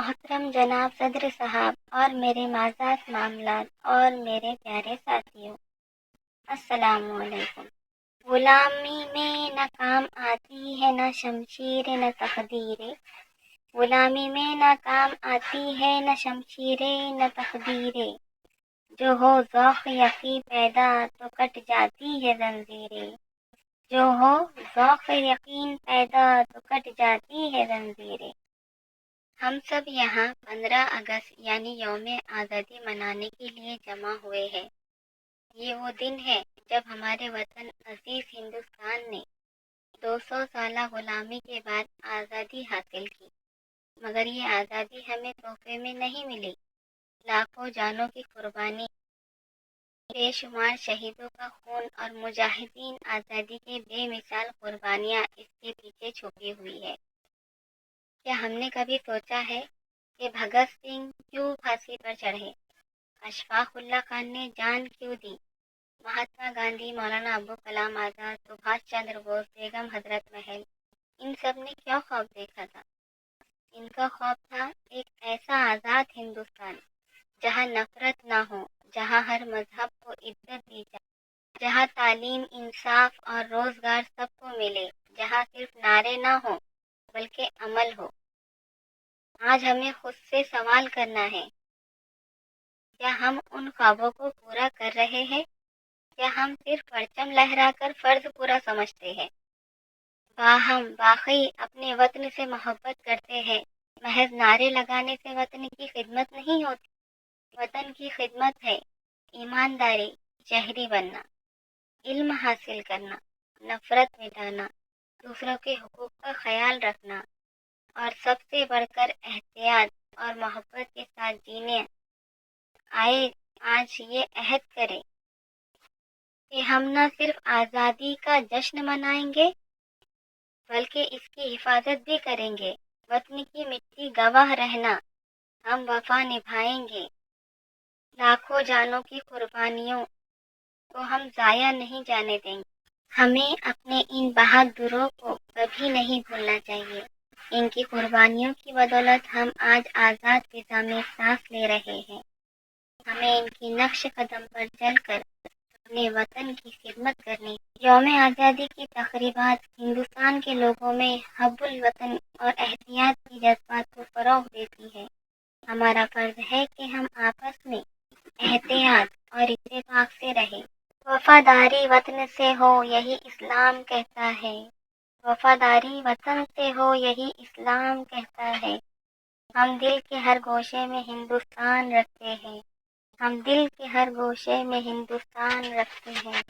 محترم جناب صدر صاحب اور میرے معزز معاملات اور میرے پیارے ساتھیوں، السلام علیکم۔ غلامی میں نہ کام آتی ہے نہ شمشیر نہ تقدیریں، غلامی میں نہ کام آتی ہے نہ شمشیریں نہ تقدیریں، جو ہو ذوق یقین پیدا تو کٹ جاتی ہے زنجیریں، جو ہو ذوق یقین پیدا تو کٹ جاتی ہے زنجیریں۔ ہم سب یہاں 15 اگست یعنی یوم آزادی منانے کے لیے جمع ہوئے ہیں۔ یہ وہ دن ہے جب ہمارے وطن عزیز ہندوستان نے 200 سالہ غلامی کے بعد آزادی حاصل کی، مگر یہ آزادی ہمیں تحفے میں نہیں ملی۔ لاکھوں جانوں کی قربانی، بے شمار شہیدوں کا خون اور مجاہدین آزادی کے بے مثال قربانیاں اس کے پیچھے چھپی ہوئی ہے۔ کیا ہم نے کبھی سوچا ہے کہ بھگت سنگھ کیوں پھانسی پر چڑھے، اشفاق اللہ خان نے جان کیوں دی، مہاتما گاندھی، مولانا ابوالکلام آزاد، سبھاش چندر بوس، بیگم حضرت محل، ان سب نے کیا خواب دیکھا تھا؟ ان کا خواب تھا ایک ایسا آزاد ہندوستان جہاں نفرت نہ ہو، جہاں ہر مذہب کو عزت دی جائے، جہاں تعلیم، انصاف اور روزگار سب کو ملے، جہاں صرف نعرے نہ ہوں بلکہ عمل ہو۔ آج ہمیں خود سے سوال کرنا ہے، کیا ہم ان خوابوں کو پورا کر رہے ہیں یا ہم صرف پرچم لہرا کر فرض پورا سمجھتے ہیں؟ ہم واقعی اپنے وطن سے محبت کرتے ہیں؟ محض نعرے لگانے سے وطن کی خدمت نہیں ہوتی۔ وطن کی خدمت ہے ایمانداری، شہری بننا، علم حاصل کرنا، نفرت مٹانا، دوسروں کے حقوق کا خیال رکھنا، اور سب سے بڑھ کر احتیاط اور محبت کے ساتھ جینے۔ آئے آج یہ عہد کریں کہ ہم نہ صرف آزادی کا جشن منائیں گے بلکہ اس کی حفاظت بھی کریں گے۔ وطن کی مٹی گواہ رہنا، ہم وفا نبھائیں گے۔ لاکھوں جانوں کی قربانیوں کو ہم ضائع نہیں جانے دیں گے۔ ہمیں اپنے ان بہادروں کو کبھی نہیں بھولنا چاہیے۔ ان کی قربانیوں کی بدولت ہم آج آزاد فضا میں سانس لے رہے ہیں۔ ہمیں ان کی نقش قدم پر چل کر اپنے وطن کی خدمت کرنی۔ یوم آزادی کی تقریبات ہندوستان کے لوگوں میں حب الوطن اور احتیاط کی جذبات کو فروغ دیتی ہے۔ ہمارا فرض ہے کہ ہم آپس میں احتیاط اور اتفاق سے رہیں۔ وفاداری وطن سے ہو یہی اسلام کہتا ہے، وفاداری وطن سے ہو یہی اسلام کہتا ہے۔ ہم دل کے ہر گوشے میں ہندوستان رکھتے ہیں، ہم دل کے ہر گوشے میں ہندوستان رکھتے ہیں۔